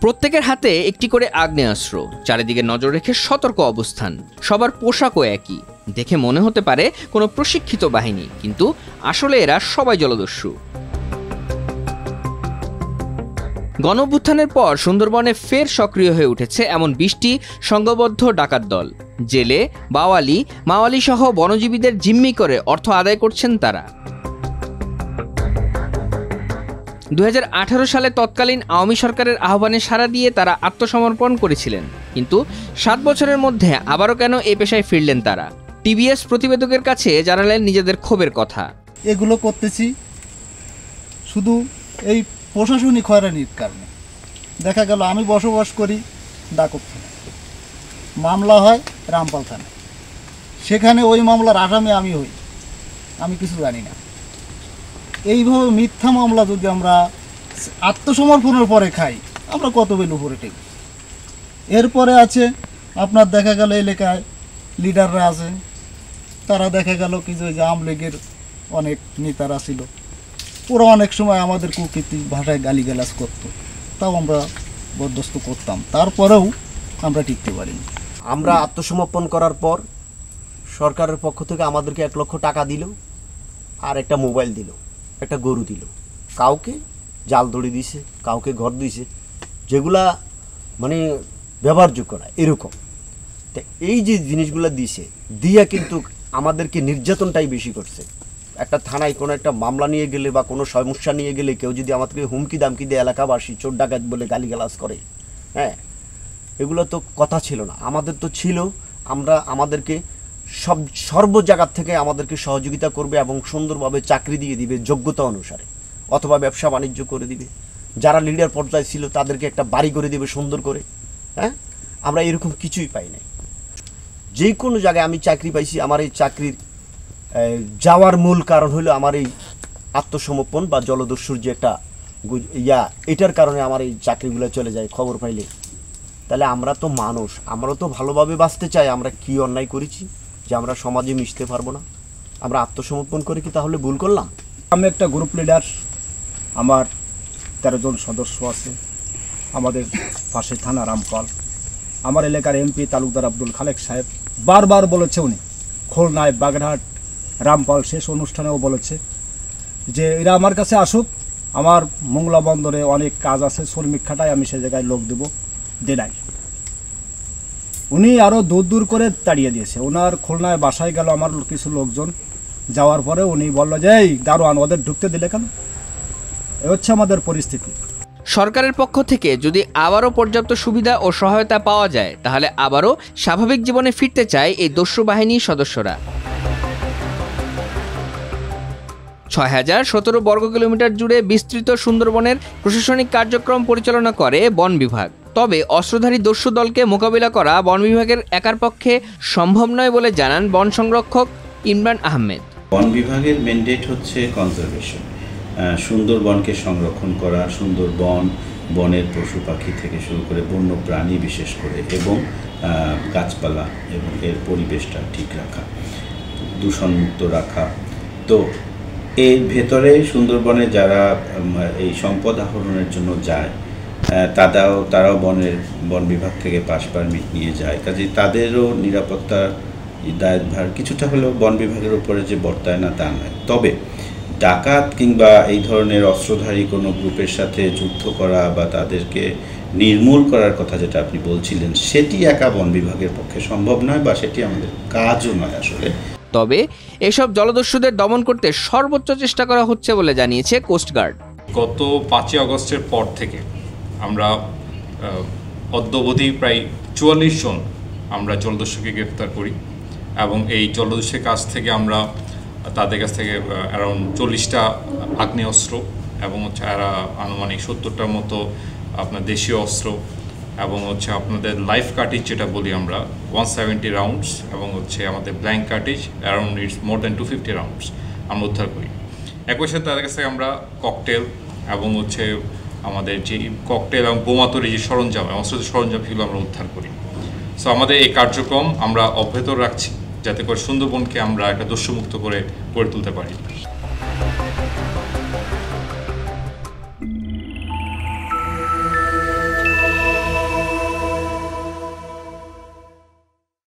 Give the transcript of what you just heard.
প্রত্যেকের হাতে একটি করে আগ্নেয়াস্ত্র, চারিদিকে নজর রেখে সতর্ক অবস্থান। সবার পোশাকও একই, দেখে মনে হতে পারে কোনো প্রশিক্ষিত বাহিনী, কিন্তু আসলে এরা সবাই জলদস্যু। গণঅভ্যুত্থানের পর সুন্দরবনে ফের সক্রিয় হয়ে উঠেছে এমন ২০টি সংঘবদ্ধ ডাকাত দল। জেলে, বাওয়ালি, মাওয়ালি সহ বনজীবীদের জিম্মি করে অর্থ আদায় করছেন তারা। ২০১৮ সালে তৎকালীন আওয়ামী সরকারের আহ্বানে সাড়া দিয়ে তারা আত্মসমর্পণ করেছিলেন, কিন্তু ৭ বছরের মধ্যে আবারও কেন এই পেশায় ফিরলেন তারা? টিভিএস প্রতিবেদকের কাছে জানালেন নিজেদের ক্ষোভের কথা। এগুলো করতেছি শুধু এই প্রশাসনিক হয়রানির কারণে। দেখা গেল আমি বসবাস করি ডাকপ থানায়, মামলা হয় রামপাল থানায়, সেখানে ওই মামলার আসামি আমি হই, আমি কিছু জানি না। এইভাবে মিথ্যা মামলা যদি আমরা আত্মসমর্পণের পরে খাই, আমরা কত বেল উপরে টেকি। এরপরে আছে আপনার দেখা গেল এলাকায় লিডাররা আছে, তারা দেখা গেল কি যে আওয়ামী লীগের অনেক নেতারা ছিল, ওরা অনেক সময় আমাদের কুকীর্তি ভাষায় গালিগালাজ করতো, তাও আমরা বরদাস্ত করতাম, তারপরেও আমরা টিকতে পারিনি। আমরা আত্মসমর্পণ করার পর সরকারের পক্ষ থেকে আমাদেরকে ১ লক্ষ টাকা দিল, আর একটা মোবাইল দিল, একটা গরু দিল, কাউকে জাল দড়ি দিছে, কাউকে ঘর দিছে, যেগুলা মানে ব্যবহারযোগ্য না এরকম। তো এই যে জিনিসগুলো দিছে দিয়া কিন্তু আমাদেরকে নির্যাতনটাই বেশি করছে। একটা থানায় কোনো একটা মামলা নিয়ে গেলে বা কোনো সমস্যা নিয়ে গেলে কেউ যদি আমাদেরকে হুমকি দামকি দিয়ে এলাকাবাসী চোর ডাকাত বলে গালিগালাজ করে, হ্যাঁ, এগুলো তো কথা ছিল না। আমাদের তো ছিল আমাদেরকে সর্ব জায়গার থেকে আমাদেরকে সহযোগিতা করবে এবং সুন্দরভাবে চাকরি দিয়ে দিবে যোগ্যতা অনুসারে, অথবা ব্যবসা বাণিজ্য করে দিবে। যারা লিডার পর্যায়ে ছিল তাদেরকে একটা বাড়ি করে দিবে সুন্দর করে। হ্যাঁ, আমরা এরকম কিছুই পাই নাই। যে কোনো জায়গায় আমি চাকরি পাইছি, আমার এই চাকরির যাওয়ার মূল কারণ হলো আমার এই আত্মসমর্পণ বা জলদস্যুর যে একটা এটার কারণে আমার এই চাকরিগুলো চলে যায় খবর পাইলে। তাহলে আমরা তো মানুষ, আমরাও তো ভালোভাবে বাঁচতে চাই। আমরা কি অন্যায় করেছি যে আমরা সমাজে মিশতে পারবো না? আমরা আত্মসমর্পণ করে কি তাহলে ভুল করলাম? আমি একটা গ্রুপ লিডার, আমার 13 জন সদস্য আছে। আমাদের পাশে থানা রামপাল। আমার এলাকার এমপি তালুকদার আব্দুল খালেক সাহেব বারবার বলেছে, উনি খুলনায়, বাগেরহাট, রামপাল শেষ অনুষ্ঠানেও বলেছে যে এরা আমার কাছে আসুক, আমার মোংলা বন্দরে অনেক কাজ আছে, শ্রমিক খাটায়, আমি সে জায়গায় লোক দেবো, দেনাই। উনি আরও দূর দূর করে তাড়িয়ে দিয়েছে। ওনার খুলনায় বাসায় গেল আমার কিছু লোকজন, যাওয়ার পরে উনি বলল যে এই দারোয়ান, ওদের ঢুকতে দিলে কেন? এ হচ্ছে আমাদের পরিস্থিতি। সরকারের পক্ষ থেকে যদি আবারও পর্যাপ্ত সুবিধা ও সহায়তা পাওয়া যায়, তাহলে আবারও স্বাভাবিক জীবনে ফিরতে চায় এই দস্যু বাহিনীর সদস্যরা। ৬,০১৭ বর্গ কিলোমিটার জুড়ে বিস্তৃত সুন্দরবনের প্রশাসনিক কার্যক্রম পরিচালনা করে বন বিভাগ। তবে অস্ত্রধারী দস্যু দলকে মোকাবিলা করা বন বিভাগের একার পক্ষে সম্ভব নয় বলে জানান বন সংরক্ষক ইমরান আহমেদ। বন বিভাগের ম্যান্ডেট হচ্ছে কনজারভেশন, সুন্দরবনকে সংরক্ষণ করা, সুন্দরবন, বনের পশু পাখি থেকে শুরু করে বন্য প্রাণী বিশেষ করে, এবং গাছপালা এবং এর পরিবেশটা ঠিক রাখা, দূষণমুক্ত রাখা। তো এর ভেতরে সুন্দরবনে যারা এই সম্পদ আহরণের জন্য যায়, তারাও বন বিভাগ থেকে পাস পারমিট নিয়ে যায়। কাজেই তাদেরও নিরাপত্তার দায়ভার কিছুটা হলেও বন বিভাগের উপরে যে বর্তায় না তা নয়। তবে ডাকাত কিংবা এই ধরনের অস্ত্রধারী কোনো গ্রুপের সাথে যুদ্ধ করা বা তাদেরকে নির্মূল করার কথা যেটা আপনি বলছিলেন, সেটি একা বন বিভাগের পক্ষে সম্ভব নয় বা সেটি আমাদের কাজও নয় আসলে। তবে এসব জলদস্যুদের দমন করতে সর্বোচ্চ চেষ্টা করা হচ্ছে বলে জানিয়েছে কোস্টগার্ড। গত 5ই আগস্টের পর থেকে আমরা অদ্যাবধি প্রায় 44 জন আমরা জলদস্যুকে গ্রেফতার করি, এবং এই জলদস্যুর কাছ থেকে আমরা তাদের কাছ থেকে অ্যারাউন্ড 40টা আগ্নেয়াস্ত্র এবং হচ্ছে আনুমানিক 70টার মতো আপনার দেশীয় অস্ত্র, এবং হচ্ছে আপনাদের লাইফ কার্টিজ যেটা বলি আমরা 170 রাউন্ডস, এবং হচ্ছে আমাদের blank cartridge around it's more than 250 rounds আমরা উদ্ধার করি। একই সাথে তাদের কাছ থেকে আমরা ককটেল এবং হচ্ছে আমাদের যে ককটেল এবং বোমা তৈরি যে সরঞ্জাম, অস্ত্রের সরঞ্জাম, সেগুলো আমরা উদ্ধার করি। সো আমাদের এই কার্যক্রম আমরা অব্যাহত রাখছি, যাতে করে সুন্দরবনকে আমরা একটা দস্যুমুক্ত করে গড়ে তুলতে পারি।